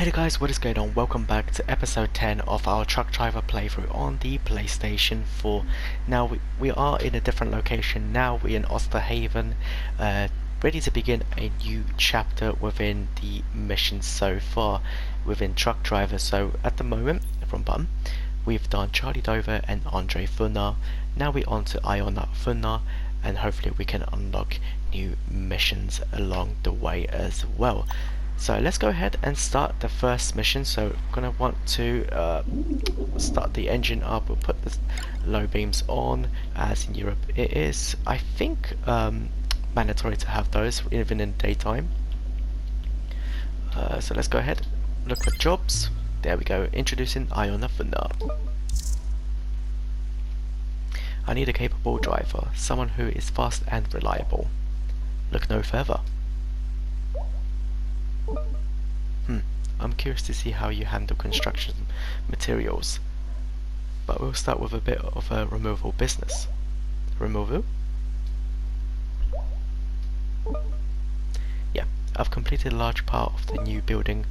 Hey there guys, what is going on? Welcome back to episode 10 of our truck driver playthrough on the PlayStation 4. Now we are in a different location. Now we're in Osterhaven, ready to begin a new chapter within the mission so far within truck driver. So at the moment, from button, we've done Charlie Dover and Andre Funnar. Now we're on to Iona Funnar, and hopefully we can unlock new missions along the way as well. So let's go ahead and start the first mission. So we're going to want to start the engine up. We'll put the low beams on, as in Europe it is, I think, mandatory to have those even in daytime. So let's go ahead, look for jobs. There we go, introducing Iona Funnar. I need a capable driver, someone who is fast and reliable. Look no further. I'm curious to see how you handle construction materials, but we'll start with a bit of a removal business. Removal? Yeah, I've completed a large part of the new building.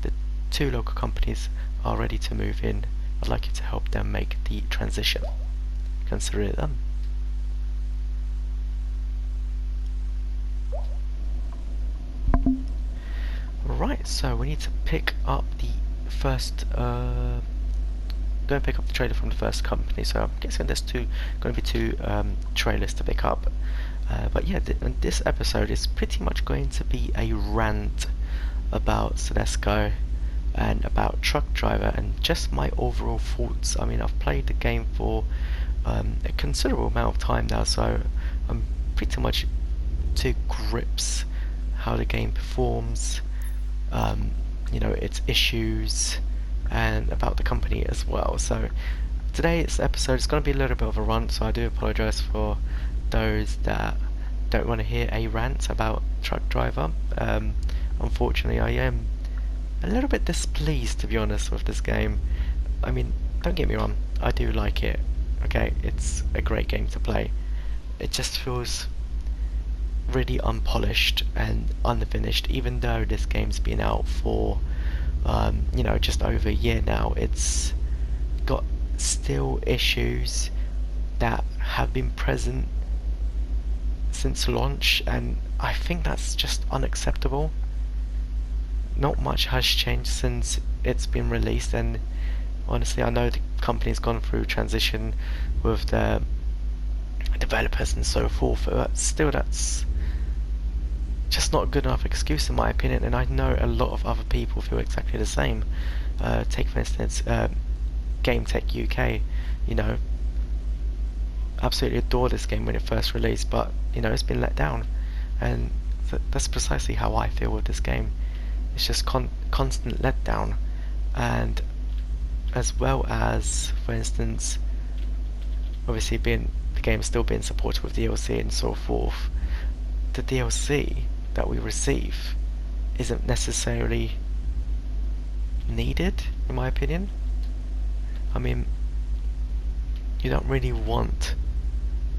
The two local companies are ready to move in. I'd like you to help them make the transition. Consider it done. Right, so we need to pick up the first, go and pick up the trailer from the first company. So I'm guessing there's going to be two trailers to pick up. But yeah, this episode is pretty much going to be a rant about Sedesco and about Truck Driver and just my overall thoughts. I mean, I've played the game for a considerable amount of time now, so I'm pretty much to grips how the game performs. You know, its issues, and about the company as well. So today's episode is going to be a little bit of a rant, so I do apologise for those that don't want to hear a rant about Truck Driver. Unfortunately, I am a little bit displeased, to be honest, with this game. I mean, don't get me wrong, I do like it. Okay, it's a great game to play. It just feels really unpolished and unfinished, even though this game's been out for you know, just over a year now. It's got still issues that have been present since launch, and I think that's just unacceptable. Not much has changed since it's been released, and honestly I know the company's gone through transition with their developers and so forth, but still that's just not a good enough excuse in my opinion, and I know a lot of other people feel exactly the same. Take for instance Game Tech UK, you know, absolutely adored this game when it first released, but you know, it's been let down, and that's precisely how I feel with this game. It's just constant letdown, and as well as, for instance, obviously the game still being supported with DLC and so forth, the DLC that we receive isn't necessarily needed, in my opinion. I mean, you don't really want,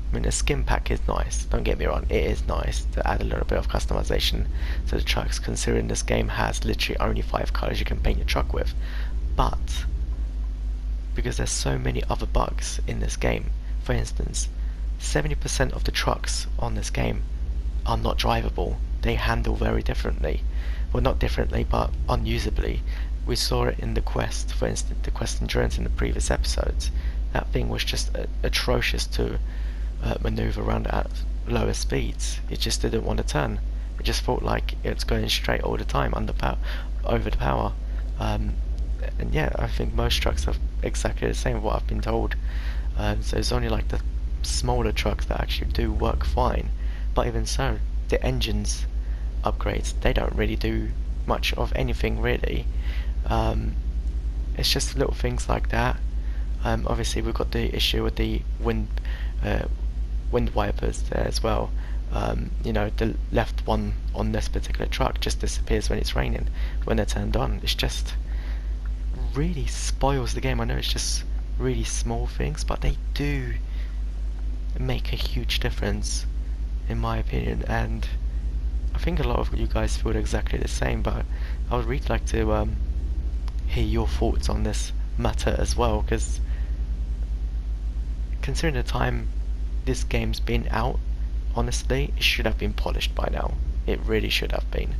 I mean, a skin pack is nice, don't get me wrong, it is nice to add a little bit of customization to the trucks, considering this game has literally only 5 colours you can paint your truck with. But because there's so many other bugs in this game, for instance, 70% of the trucks on this game are not drivable. They handle very differently. Well, not differently, but unusably. We saw it in the Quest, for instance, the Quest Endurance in the previous episodes. That thing was just atrocious to maneuver around at lower speeds. It just didn't want to turn. It just felt like it's going straight all the time, over the power. And yeah, I think most trucks are exactly the same of what I've been told. So it's only like the smaller trucks that actually do work fine. But even so, the engines upgrades, they don't really do much of anything really. It's just little things like that. Obviously we've got the issue with the wind wipers there as well. You know, the left one on this particular truck just disappears when it's raining. When they're turned on, it's just really spoils the game. I know it's just really small things, but they do make a huge difference in my opinion, and I think a lot of you guys feel exactly the same, but I would really like to hear your thoughts on this matter as well, because considering the time this game's been out, honestly, it should have been polished by now. It really should have been.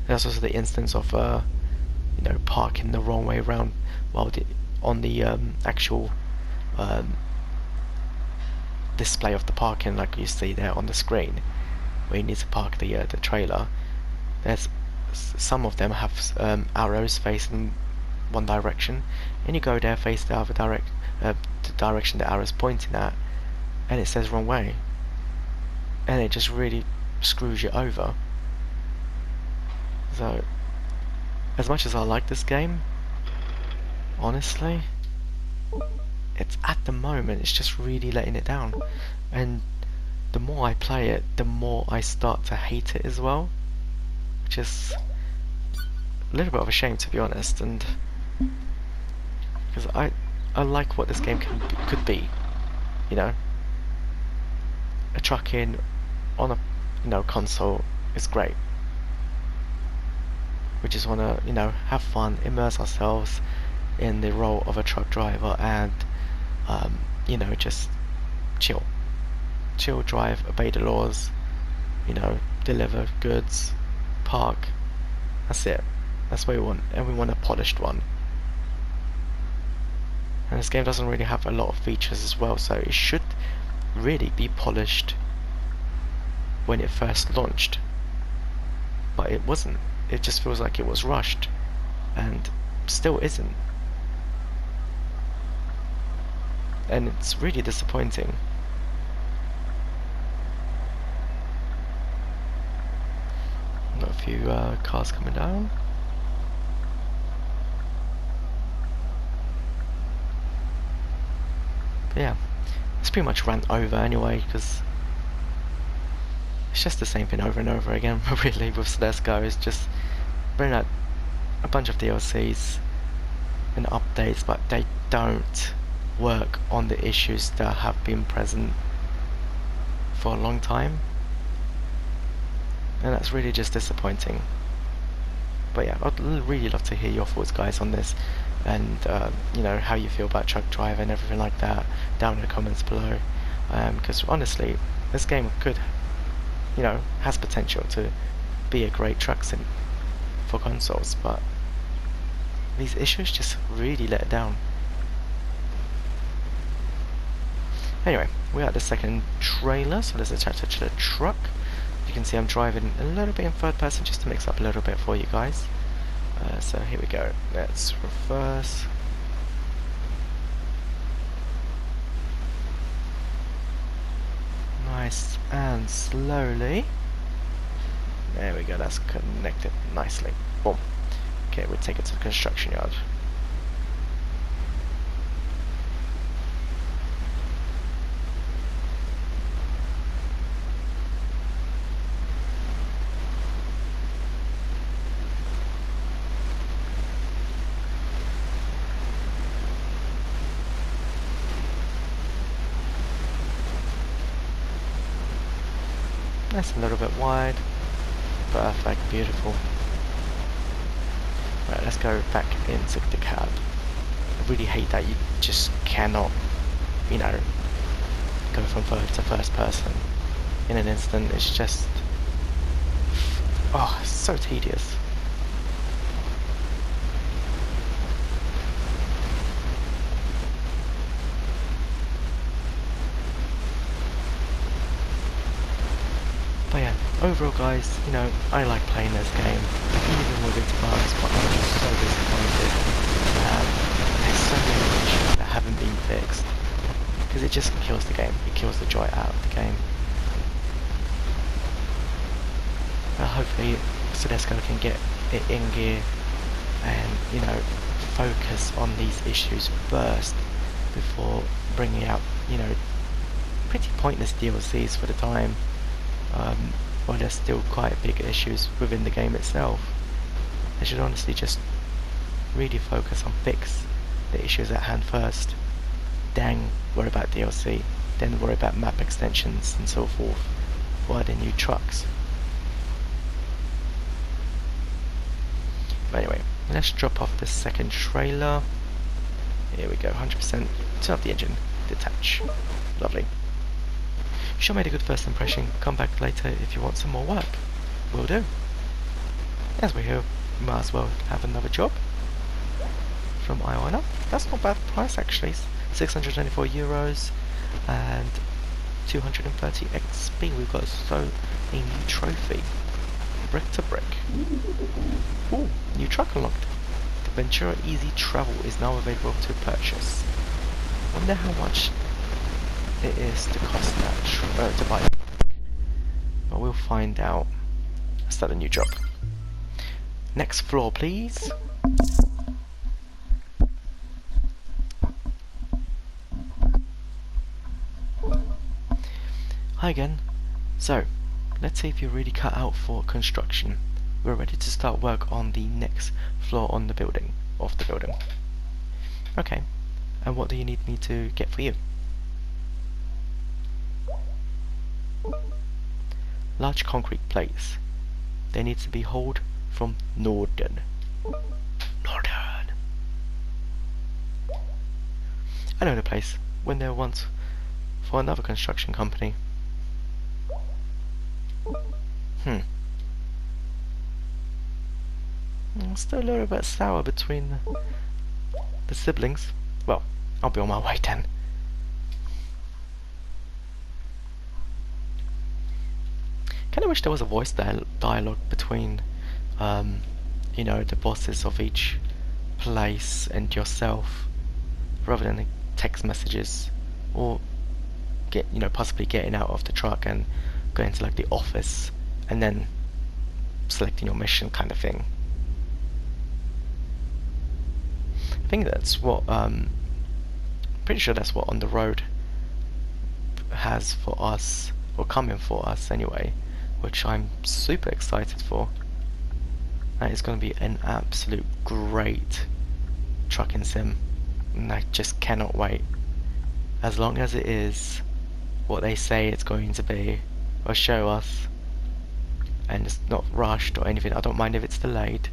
There's also the instance of parking the wrong way around while on the actual display of the parking, like you see there on the screen, where you need to park the trailer. There's some of them have arrows facing one direction, and you go there, face the other the direction the arrow's pointing at, and it says wrong way, and it just really screws you over. So, as much as I like this game, honestly, it's at the moment it's just really letting it down, and the more I play it, the more I start to hate it as well, which is a little bit of a shame, to be honest, and because I like what this game could be, you know. A trucking on a console is great. We just want to have fun, immerse ourselves in the role of a truck driver, and just chill, drive, obey the laws, deliver goods, park. That's it. That's what we want, and we want a polished one. And this game doesn't really have a lot of features as well, so it should really be polished when it first launched, but it wasn't. It just feels like it was rushed, and still isn't, and it's really disappointing. Got a few cars coming down. But yeah, it's pretty much ran over anyway, because it's just the same thing over and over again. Really, with Celesco, it's just bring out a bunch of DLCs and updates, but they don't work on the issues that have been present for a long time, and that's really just disappointing. But yeah, I'd really love to hear your thoughts, guys, on this, and how you feel about Truck Driver and everything like that down in the comments below, because honestly, this game could has potential to be a great truck sim for consoles, but these issues just really let it down. Anyway, we're at the second trailer, so let's attach it to the truck. You can see I'm driving a little bit in third person just to mix up a little bit for you guys. So here we go. Let's reverse. Nice and slowly. There we go, that's connected nicely. Boom. Okay, we'll take it to the construction yard. That's a little bit wide. Perfect, beautiful. Right, let's go back into the cab. I really hate that you just cannot, go from third to first person in an instant. It's just, it's so tedious. But yeah, overall, guys, I like playing this game, even with its bugs, but I'm just so disappointed. There's so many issues that haven't been fixed, because it just kills the game. It kills the joy out of the game. Hopefully, Celesco can get it in gear and, focus on these issues first before bringing out, pretty pointless DLCs for the time. While there's still quite big issues within the game itself. They should honestly just really focus on fix the issues at hand first, then worry about DLC, then worry about map extensions and so forth, or adding new trucks. But anyway, let's drop off the second trailer. Here we go, 100%. Turn off the engine. Detach. Lovely. You sure made a good first impression. Come back later if you want some more work. Will do. As we're here, we might as well have another job. From Iona. That's not bad price actually. 624 euros and 230 XP. We've got a new trophy. Brick to brick. Ooh, new truck unlocked. The Ventura Easy Travel is now available to purchase. Wonder how much it is to cost that to buy. But we'll find out. Start a new job. Next floor, please. Hi again. So, let's see if you're really cut out for construction. We're ready to start work on the next floor on the building, of the building. Okay, and what do you need me to get for you? Large concrete plates. They need to be hauled from Norden. Norden! I know the place. Went there once for another construction company. Still a little bit sour between the siblings. Well, I'll be on my way then. Kinda wish there was a voice dialogue between, you know, the bosses of each place and yourself, rather than text messages, or possibly getting out of the truck and going to like the office and then selecting your mission kind of thing. I think that's what pretty sure that's what On the Road has for us, or coming for us anyway, which I'm super excited for. That is going to be an absolute great trucking sim, and I just cannot wait. As long as it is what they say it's going to be, or show us, and it's not rushed or anything. I don't mind if it's delayed,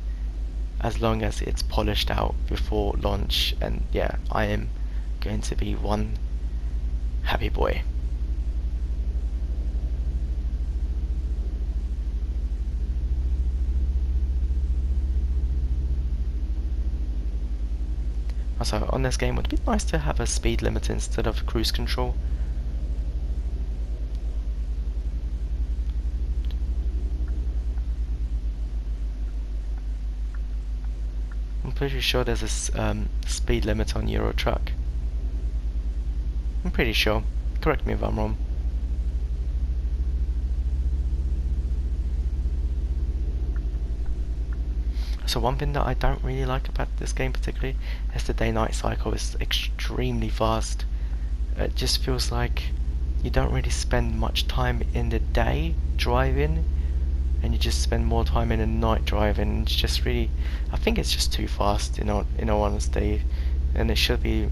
as long as it's polished out before launch. And yeah, I am going to be one happy boy. Also, on this game, it would be nice to have a speed limit instead of cruise control. I'm pretty sure there's a speed limit on Euro Truck. I'm pretty sure. Correct me if I'm wrong. So one thing that I don't really like about this game particularly is the day-night cycle is extremely fast. It just feels like you don't really spend much time in the day driving, and you just spend more time in the night driving. It's just really, I think it's just too fast, in all honesty, and it should be,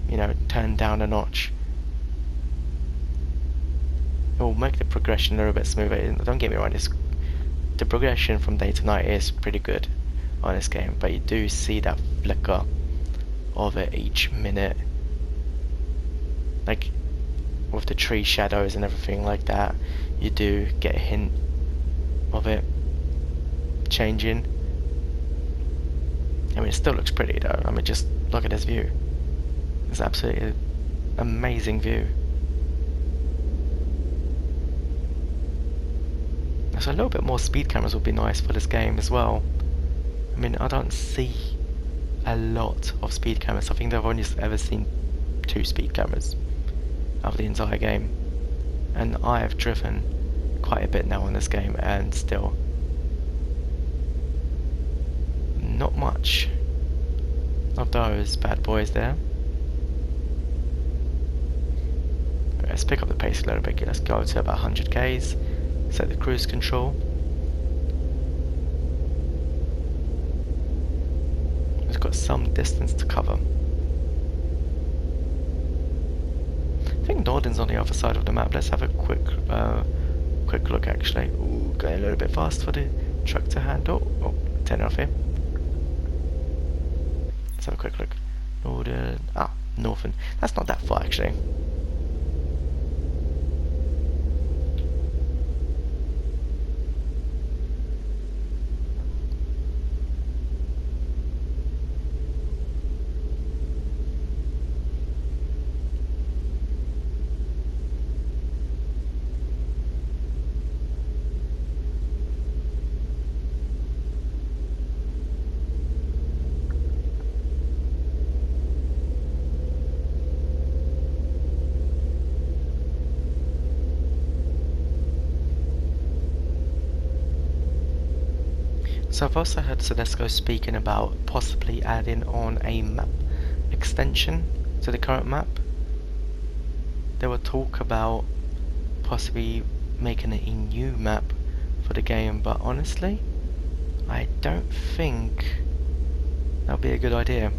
turned down a notch. It will make the progression a little bit smoother. Don't get me wrong, the progression from day to night is pretty good on this game, but you do see that flicker of it each minute, like with the tree shadows and everything like that. You do get a hint of it changing. I mean, it still looks pretty though. I mean, just look at this view. It's absolutely an amazing view. So a little bit more speed cameras would be nice for this game as well. I mean, I don't see a lot of speed cameras. I think I've only ever seen 2 speed cameras of the entire game, and I have driven quite a bit now in this game, and still not much of those bad boys there. Let's pick up the pace a little bit. Let's go to about 100 k's. Set the cruise control. It's got some distance to cover. I think Norden's on the other side of the map. Let's have a quick look actually. Ooh, going a little bit fast for the truck to handle. Oh, turn it off here. Let's have a quick look. Northern. Ah, Northern. That's not that far actually. So I've also heard Sedesco speaking about possibly adding on a map extension to the current map. There were talk about possibly making a new map for the game, but honestly, I don't think that'll be a good idea.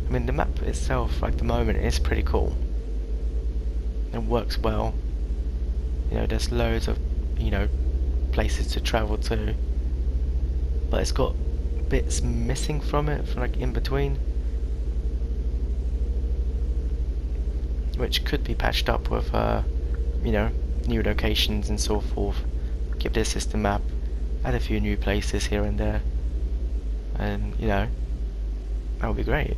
I mean, the map itself, like the moment, is pretty cool. It works well. You know, there's loads of, you know, places to travel to, but it's got bits missing from it, from like in between, which could be patched up with, you know, new locations and so forth. Give this system map, add a few new places here and there, and you know, that would be great.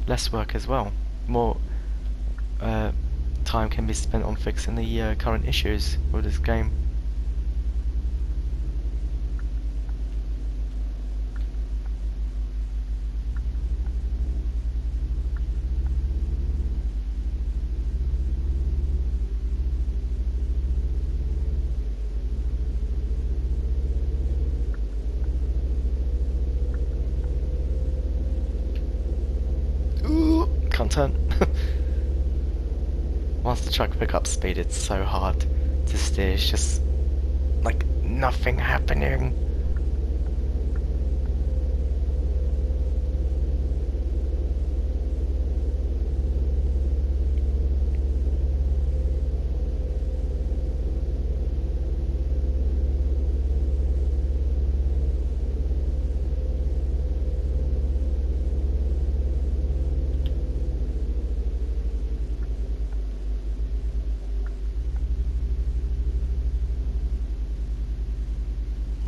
Less work as well. More time can be spent on fixing the current issues with this game. Ooh, can't turn. Once the truck pick up speed, it's so hard to steer. It's just like nothing happening.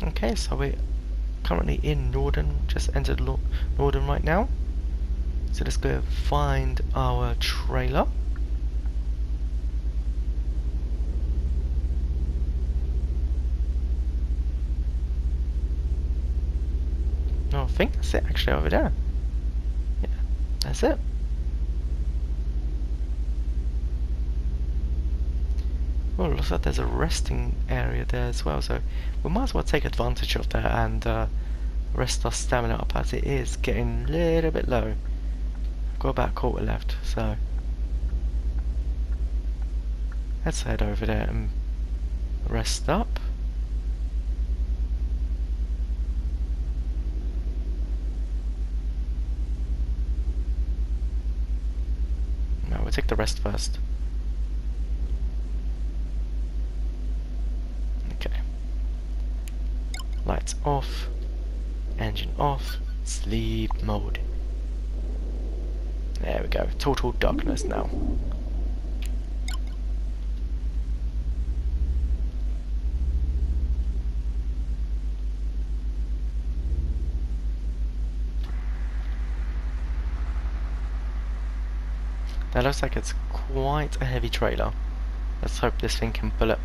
Okay, so we're currently in Norden, just entered Norden right now. So let's go find our trailer. No, I think that's it actually over there. Yeah, that's it. Well, it looks like there's a resting area there as well, so we might as well take advantage of that and rest our stamina up, as it is getting a little bit low. I've got about a quarter left, so let's head over there and rest up. No, we'll take the rest first. Lights off, engine off, sleep mode. There we go, total darkness now. That looks like it's quite a heavy trailer. Let's hope this thing can pull it.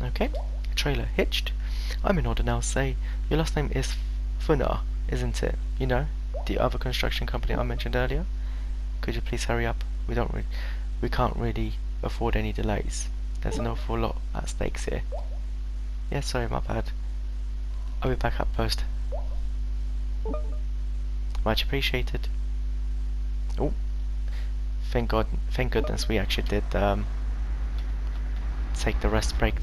Okay, trailer hitched. I'm in order now. Say, your last name is Funner, isn't it? You know, the other construction company I mentioned earlier. Could you please hurry up? We can't really afford any delays. There's an awful lot at stakes here. Yeah, sorry, my bad. I'll be back up post. Much appreciated. Oh, thank goodness we actually did take the rest break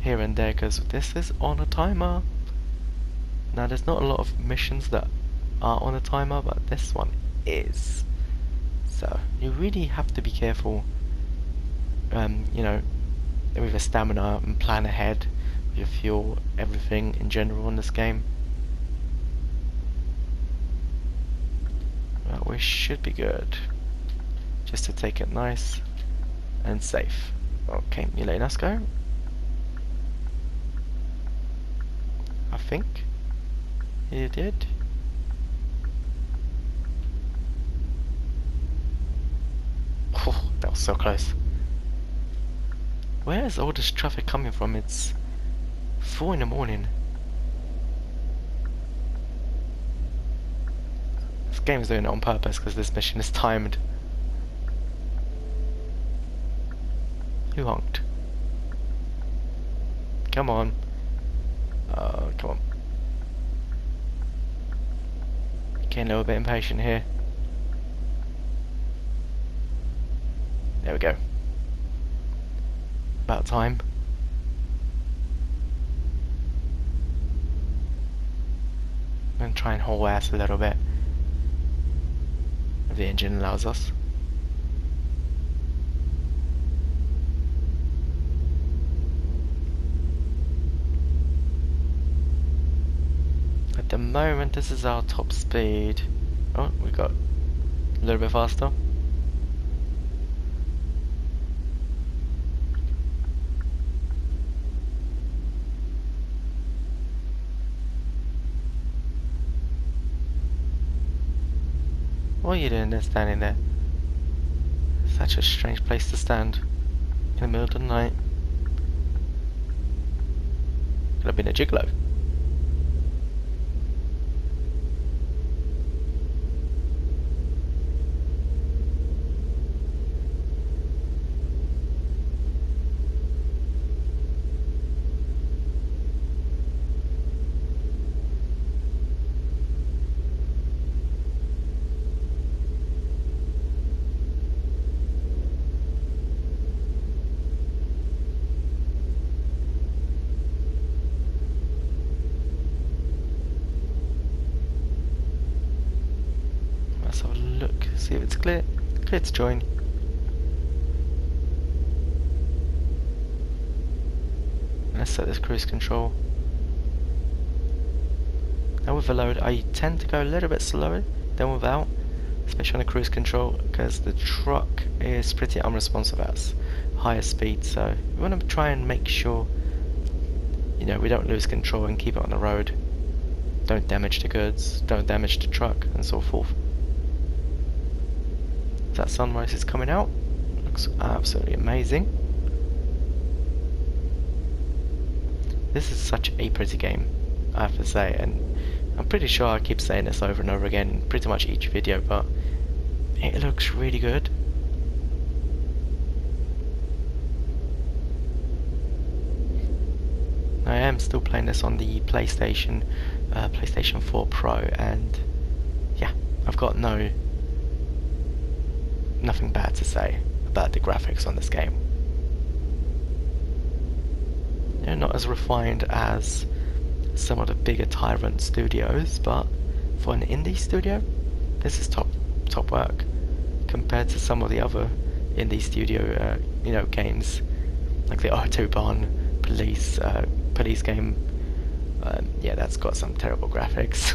here and there, because this is on a timer. Now there's not a lot of missions that are on a timer, but this one is. So you really have to be careful, you know, with your stamina and plan ahead with your fuel, everything in general in this game. But we should be good. Just to take it nice and safe. Okay, you letting us go? I think you did. Oh, that was so close. Where is all this traffic coming from? It's 4 in the morning. This game is doing it on purpose because this mission is timed. Who honked? Come on. Come on. Getting a little bit impatient here. There we go. About time. I'm going to try and haul ass a little bit, if the engine allows us. At the moment this is our top speed. Oh, we got a little bit faster. What are you doing there, standing there? Such a strange place to stand in the middle of the night. Could have been a gigolo. Let's have a look, see if it's clear. Clear to join. Let's set this cruise control. Now with the load, I tend to go a little bit slower than without, especially on the cruise control, because the truck is pretty unresponsive at higher speed. So we want to try and make sure, you know, we don't lose control and keep it on the road. Don't damage the goods, don't damage the truck, and so forth. That sunrise is coming out. Looks absolutely amazing. This is such a pretty game, I have to say, and I'm pretty sure I keep saying this over and over again in pretty much each video, but it looks really good. I am still playing this on the PlayStation 4 Pro, and yeah, I've got nothing bad to say about the graphics on this game. They're not as refined as some of the bigger Tyrant studios, but for an indie studio, this is top work compared to some of the other indie studio, you know, games like the Autobahn police game. Yeah, that's got some terrible graphics.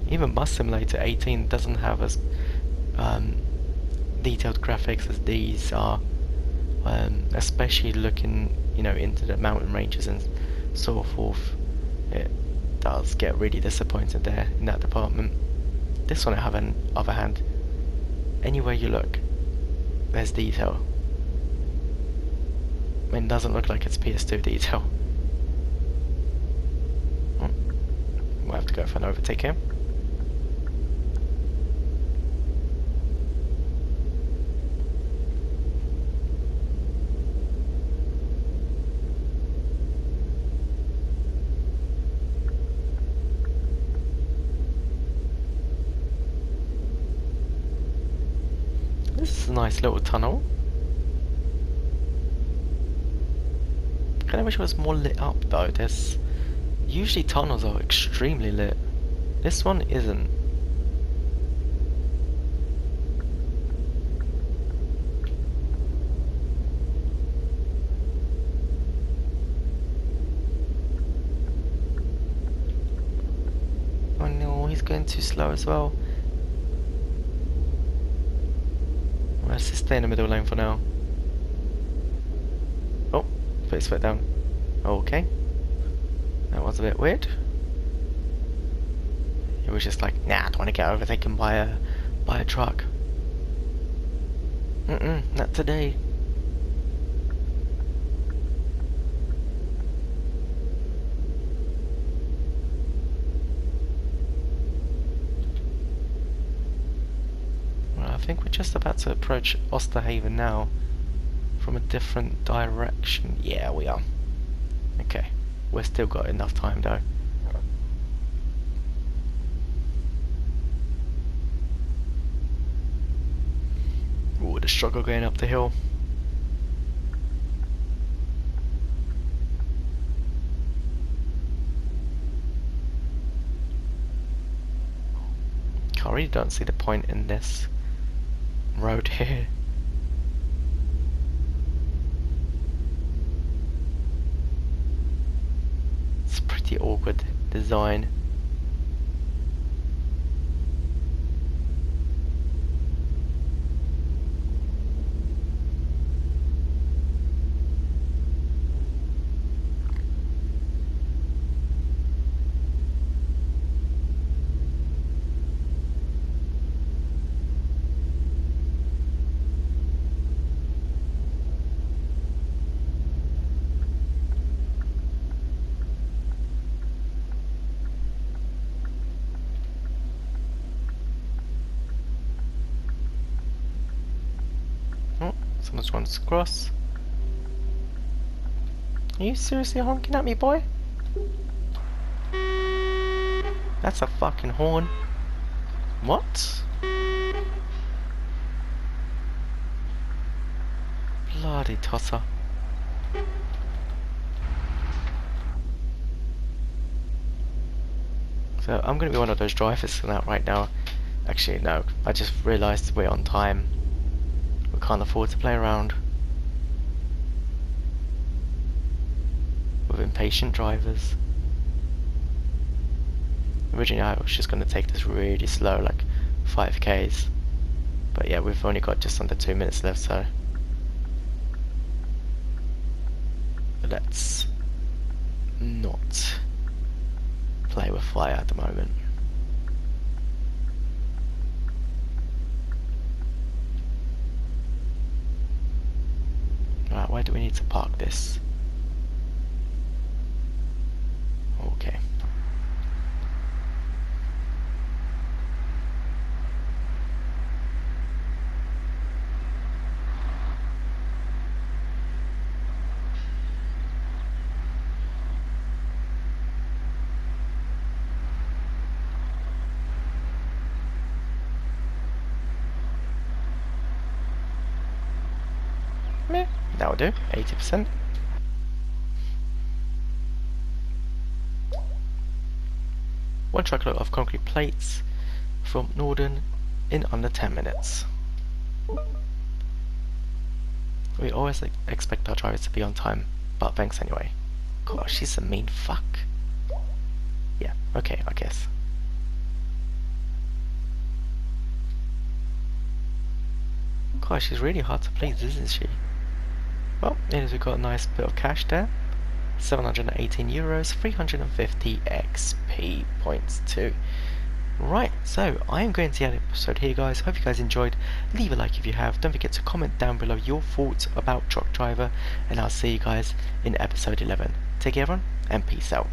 Even Bus Simulator 18 doesn't have as detailed graphics as these are, especially looking, you know, into the mountain ranges and so forth. It does get really disappointed there in that department. This one, on the other hand, anywhere you look, there's detail. I mean, it doesn't look like it's PS2 detail. We'll have to go for an overtake here. This is a nice little tunnel. Kinda wish it was more lit up though. There's usually tunnels are extremely lit. This one isn't. Oh no, he's going too slow as well. Let's just stay in the middle lane for now. Oh, put his foot down. Okay. That was a bit weird. He was just like, nah, I don't want to get overtaken by a truck. Not today. Well, I think we're just about to approach Osterhaven now. From a different direction. Yeah, we are. Okay. We've still got enough time though. Ooh, the struggle going up the hill. I really don't see the point in this road here. It's a pretty awkward design. Someone's trying to cross. Are you seriously honking at me, boy? That's a fucking horn. What? Bloody tosser. So I'm gonna be one of those drivers right now. Actually, no. I just realised we're on time. We can't afford to play around with impatient drivers. Originally I was just going to take this really slow, like 5k's, but yeah, we've only got just under 2 minutes left, so let's not play with fire at the moment. Right, where do we need to park this? Okay. Meh, that'll do, 80%. One truckload of concrete plates from Norden in under 10 minutes. We always expect our drivers to be on time, but thanks anyway. Gosh, she's a mean fuck. Yeah, okay, I guess. Gosh, she's really hard to please, isn't she? Well, we've got a nice bit of cash there. 718 euros, 350 XP points too. Right, so I am going to end the episode here, guys. Hope you guys enjoyed. Leave a like if you have. Don't forget to comment down below your thoughts about Truck Driver, and I'll see you guys in episode 11. Take care everyone, and peace out.